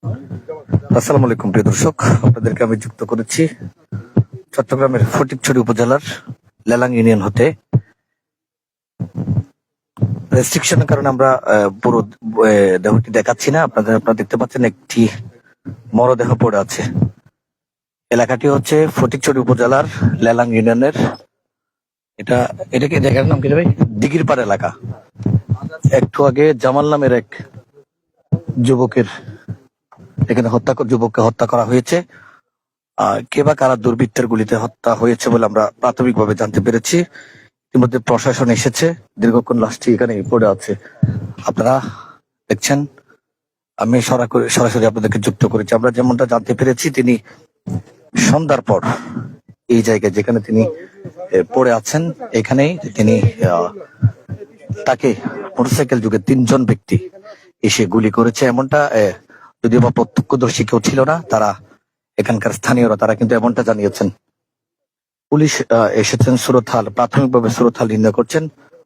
আসসালামু আলাইকুম প্রিয় দর্শক, আপনাদেরকে আমি যুক্ত করেছি চট্টগ্রামের ফটিকছড়ি উপজেলার লেলাং ইউনিয়ন হতে। রেস্ট্রিকশনের কারণে আমরা পুরো দেহটি দেখাচ্ছি না। আপনারা দেখতে পাচ্ছেন একটি মরদেহ পড়ে আছে। এলাকাটি হচ্ছে ফটিকছড়ি উপজেলার লেলাং ইউনিয়নের। এটাকে জায়গার নাম কি ভাই? দিঘিরপাড় এলাকা। একটু আগে জামাল নামের এক যুবকের এখানে যুবককে হত্যা করা হয়েছে। কে বা কারা দুর্বৃত্তের গুলিতে হত্যা হয়েছে বলে আমরা প্রাথমিকভাবে জানতে পেরেছি। ইতিমধ্যে প্রশাসন এসেছে, দীর্ঘক্ষণ লাশটি এখানে পড়ে আছে। আপনারা দেখছেন, আমি সরাসরি আপনাদেরকে যুক্ত করেছি। আমরা যেমনটা জানতে পেরেছি, তিনি সন্ধ্যার পর এই জায়গায় যেখানে তিনি পড়ে আছেন, এখানেই তিনি তাকে মোটরসাইকেল যুগে 3 জন ব্যক্তি এসে গুলি করেছে। এমনটা যদিও বা প্রত্যক্ষদর্শী কেউ ছিল না, তারা এখানকার স্থানীয়রা তারা কিন্তু এমনটা জানিয়েছেন। পুলিশ এসেছেন, প্রাথমিকভাবে সুরতহাল নির্ণয় করছেন।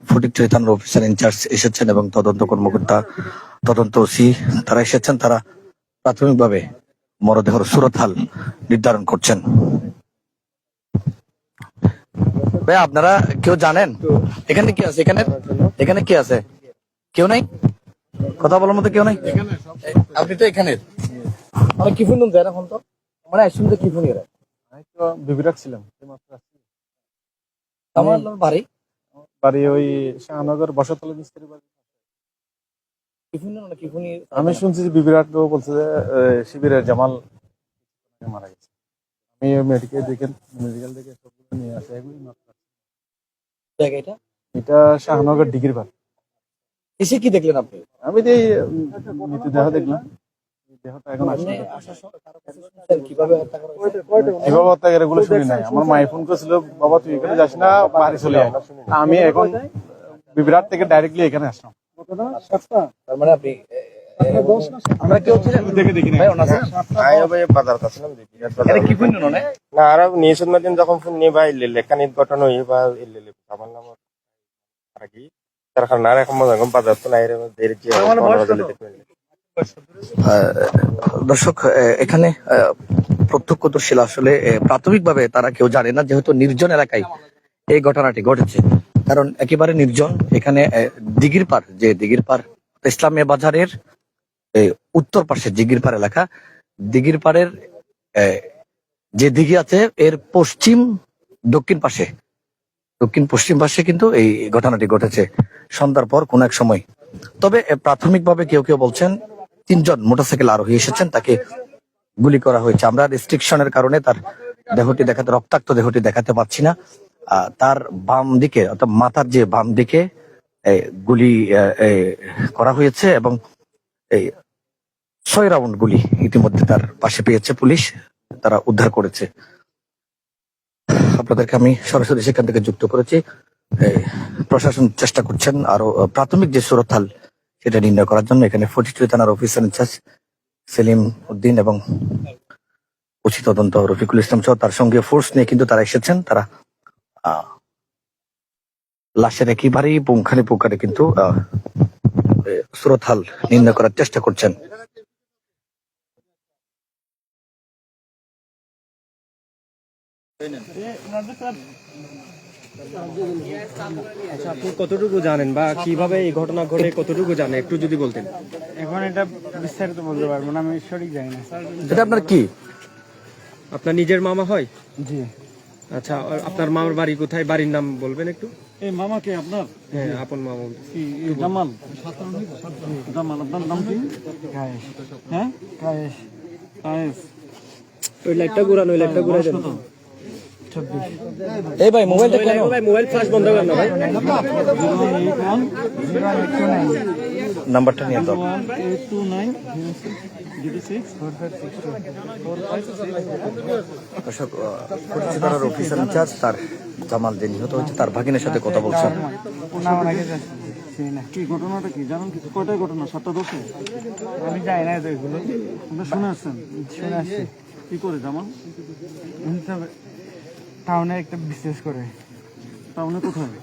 ফটিকছড়ি থানার অফিসার ইনচার্জ এসেছেন এবং তদন্ত কর্মকর্তা, তদন্ত ওসি তারা এসেছেন। তারা প্রাথমিকভাবে মরদেহর সুরতহাল নির্ধারণ করছেন। ভাই, আপনারা কেউ জানেন এখানে কি আছে? এখানে কি আছে? কেউ নাই? কথা বলার মতো কেউ নাই? আপনি তো এখানে মানে কি শুনুন যায় এখন তো মানে শুনতে কি শুনি রে? আমি তো বিবিরাট ছিলাম। আমার বাড়ি বাড়ি ওই শাহনগর বসতলা মিস্ত্রি বাড়ি। আমি শুনছি যে বিবিরাট বলছে যে শিবিরের জামাল মারা গেছে। আমি মেডিকেল দেখে সবগুলো নিয়ে আসে। এগুলি জায়গাটা এটা শাহনগর ডিগ্রি পার। এসে কি দেখলেন আপনি? আমি যে মৃতদেহ দেখলাম। দেহটা এখন কিভাবে হত্যা করা হয়েছে? কিভাবে হত্যা করে এগুলো শুনি নাই। আমার মাই ফোন করেছিল, বাবা তুই এখানে যাস না, বাড়ি চলে আয়। আমি এখন বিবিরাট থেকে ডাইরেক্টলি এখানে আসলাম। তার মানে আপনি আমরা কেউ ছিলেন দেখে দেখি ভাই ওনা স্যার ভাই বাজার কাছে দেখি এটা কি বুঝলেন না না আর নিয়েছেন মাদিন যখন ফোন নিয়ে ভাই লেখানিত ঘটনা হই বা আমার নাম আর কি তার কারণে আর এখন মজা বাজার তো নাই রে দের যে দর্শক, এখানে প্রত্যক্ষদর্শী আসলে প্রাথমিকভাবে তারা কেউ জানে না, যেহেতু নির্জন এলাকায় এই ঘটনাটি ঘটেছে। কারণ একেবারে নির্জন। এখানে দিঘিরপাড় ইসলামিয়া বাজারের উত্তর পাশে দিঘিরপাড় এলাকা। দিঘিরপাড়ের যে দিঘি আছে এর দক্ষিণ পশ্চিম পাশে কিন্তু এই ঘটনাটি ঘটেছে সন্ধ্যার পর কোন এক সময়। তবে প্রাথমিকভাবে কেউ কেউ বলছেন 3 জন মোটরসাইকেল আরোহী এসেছেন, তাকে গুলি করা হয়েছে। আমরা রেস্ট্রিকশনের কারণে তার রক্তাক্ত দেহটি দেখাতে পারছি না। তার বাম দিকে অর্থাৎ মাথার যে বাম দিকে গুলি করা হয়েছে এবং এই 6 রাউন্ড গুলি ইতিমধ্যে তার পাশে পেয়েছে পুলিশ, তারা উদ্ধার করেছে। আপনাদেরকে আমি সরাসরি সেখান থেকে যুক্ত করেছি। প্রশাসন চেষ্টা করছেন আরো প্রাথমিক যে সুরতহাল সেটা নির্ণয় করার জন্য। এখানে ফটিকছড়ি থানার অফিসার ইনচার্জ সেলিম উদ্দিন এবং ওসি তদন্ত রফিকুল ইসলাম সহ তার সঙ্গে ফোর্স নিয়ে কিন্তু তারা এসেছেন। তারা লাশের একেবারেই পুঙ্খানুপুঙ্খানে কিন্তু সুরতহাল নির্ণয় করার চেষ্টা করছেন। আপনি কতটুকু জানেন বা কিভাবে এই ঘটনা ঘটে কতটুকু জানেন একটু যদি বলতেন। এখন এটা বিস্তারিত বলতে পারবো না, আমি সঠিক জানি না। এটা আপনার কি? আপনার নিজের মামা হয়? জি। আচ্ছা, আপনার মামার বাড়ি কোথায়? বাড়ির নাম বলবেন একটু। এই মামা কে আপনার? হ্যাঁ, আপন মামা। জামাল। জামাল, আপনার নাম কি? কায়েস। হ্যাঁ, কায়েস। কায়েস। ওই লাইটটা ঘুরানো, ওই লাইটটা ঘুরাই দেন। এই ভাই মোবাইলটা কেন? ভাই মোবাইল ফ্ল্যাশ বন্ধ করেন না ভাই। নাম্বারটা নিয়ে দাও। দর্শক, অফিসার ইনচার্জ তার জামাল যে নিহত হয়েছে তার ভাগিনের সাথে কথা বলছেন। কি ঘটনাটা কি জানেন? কিছু কয়টাই ঘটনা? 7টা-10? আমি যাই না এগুলো। আপনি শুনে আসছেন? শুনে আসছি। কি করে জামাল? টাউনে একটা বিজনেস করে। টাউনে কোথায়?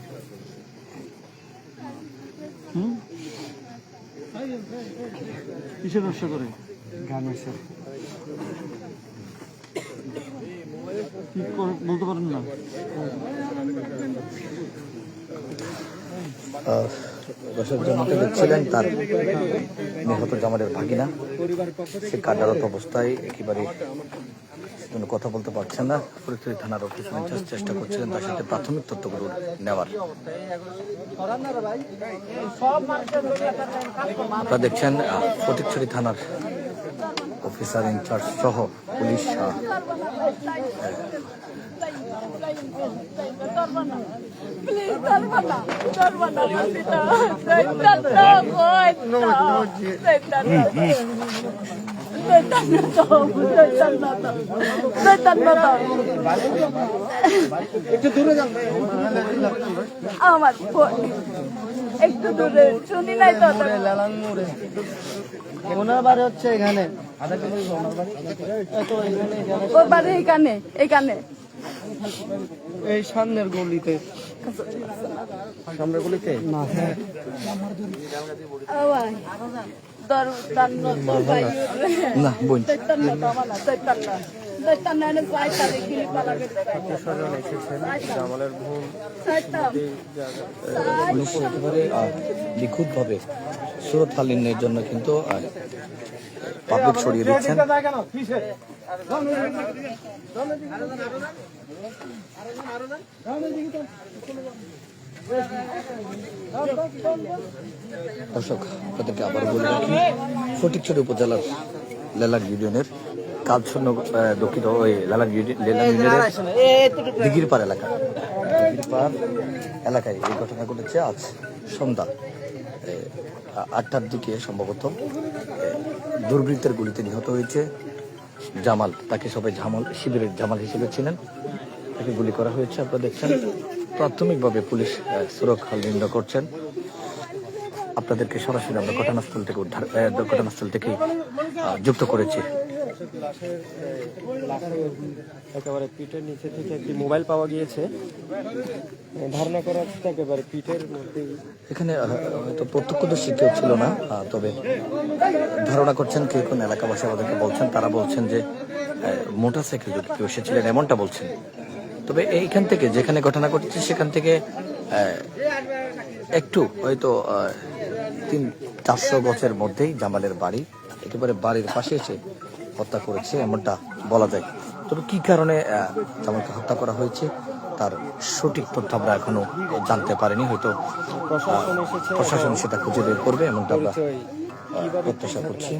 কিসের ব্যবসা করে? বলতে পারেন না। দর্শক যেমনটা দেখছিলেন, তার নিহত জামালের ভাগিনা সে কান্নারত অবস্থায় একেবারে কোনো কথা বলতে পারছেন না। ফরিদপুর থানার অফিস ইনচার্জ চেষ্টা করছিলেন তার সাথে প্রাথমিক তথ্যগুলো নেওয়ার। আপনারা দেখছেন ফটিকছড়ি থানার অফিসার ইনচার্জ সহ পুলিশ আমার একটু দূরে শুনি নাই তো ওনার বাড়ি হচ্ছে এখানে, ওর বাড়ি এখানে এখানে এই সামনের গলিতে। সামনের গলিতে না বোন জামালের বোন পুলিশ একেবারে নিখুঁত ভাবে সুরত হাল নির্ণয়ের জন্য কিন্তু পাবলিক ছড়িয়ে দিচ্ছেন। দর্শক আপনাদেরকে আবার বলে রাখি, ফটিকছড়ি উপজেলার লেলার ইউনিয়নের কালশূন্য দক্ষিণ ওই লেলার ইউনিয়নের দিঘিরপাড় এলাকায় এই ঘটনা ঘটেছে আজ সন্ধ্যা 8টার দিকে। সম্ভবত দুর্বৃত্তের গুলিতে নিহত হয়েছে জামাল। তাকে সবাই শিবিরের জামাল হিসেবে ছিলেন, তাকে গুলি করা হয়েছে। আপনারা দেখছেন প্রাথমিকভাবে পুলিশ সুরক্ষা নির্ণয় করছেন। আপনাদেরকে সরাসরি আমরা ঘটনাস্থল থেকে যুক্ত করেছি। একেবারে পিঠের নিচে থেকে একটি মোবাইল পাওয়া গিয়েছে, ধারণা করা হচ্ছে একেবারে পিঠের মধ্যে। এখানে হয়তো প্রত্যক্ষদর্শী কেউ ছিল না, তবে ধারণা করছেন কেউ কোন এলাকাবাসী আমাদেরকে বলছেন, তারা বলছেন যে মোটরসাইকেল যদি কেউ এসেছিলেন এমনটা বলছেন। তবে এইখান থেকে যেখানে ঘটনা ঘটেছে সেখান থেকে একটু হয়তো 300-400 গজের মধ্যেই জামালের বাড়ি, একেবারে বাড়ির পাশে এসে হত্যা করেছে এমনটা বলা যায়। তবে কি কারণে জামালকে হত্যা করা হয়েছে তার সঠিক তথ্য আমরা এখনো জানতে পারিনি। হয়তো প্রশাসন সেটা খুঁজে বের করবে এমনটা আমরা প্রত্যাশা করছি।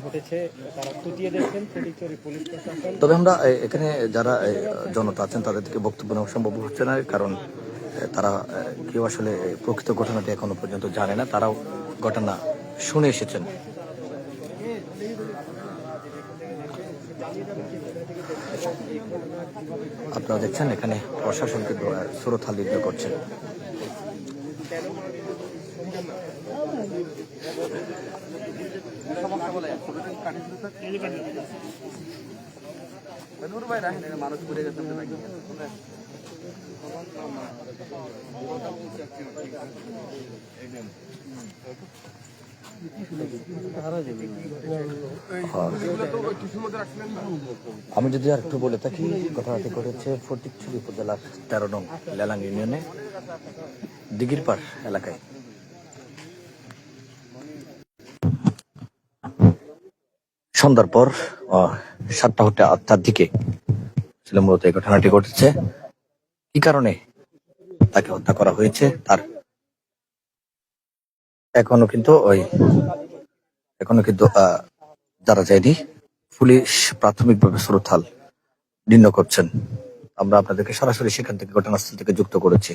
তবে আমরা এখানে যারা জনতা আছেন তাদের থেকে বক্তব্য নেওয়া সম্ভব হচ্ছে না, কারণ তারা কেউ আসলে প্রকৃত ঘটনাটি এখনো পর্যন্ত জানে না, তারাও ঘটনা শুনে এসেছেন। আপনারা দেখছেন এখানে প্রশাসন কিন্তু সুরত হাল নির্ণয় করছেন। আমি যদি আর একটু বলে থাকি, ঘটনাটি ঘটেছে ফটিকছড়ি উপজেলার 13 নং লেলাং ইউনিয়নে দিঘিরপাড় এলাকায়। সন্ধ্যার পর 7:08টার দিকে ছিল মূলত এই ঘটনাটি ঘটেছে। কি কারণে তাকে হত্যা করা হয়েছে তার এখনো কিন্তু যারা যায়নি, পুলিশ প্রাথমিকভাবে সুরত হাল নির্ণয় করছেন। আমরা আপনাদেরকে সরাসরি সেখান থেকে ঘটনাস্থল থেকে যুক্ত করেছি।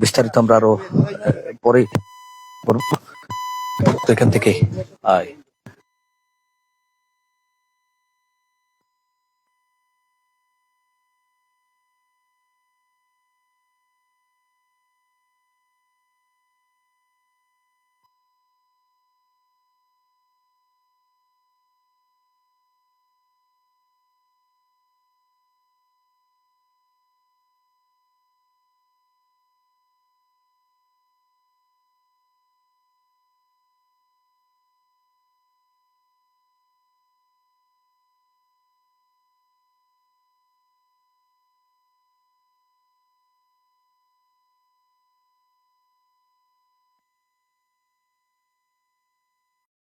বিস্তারিত আমরা আরো পরে এখান থেকে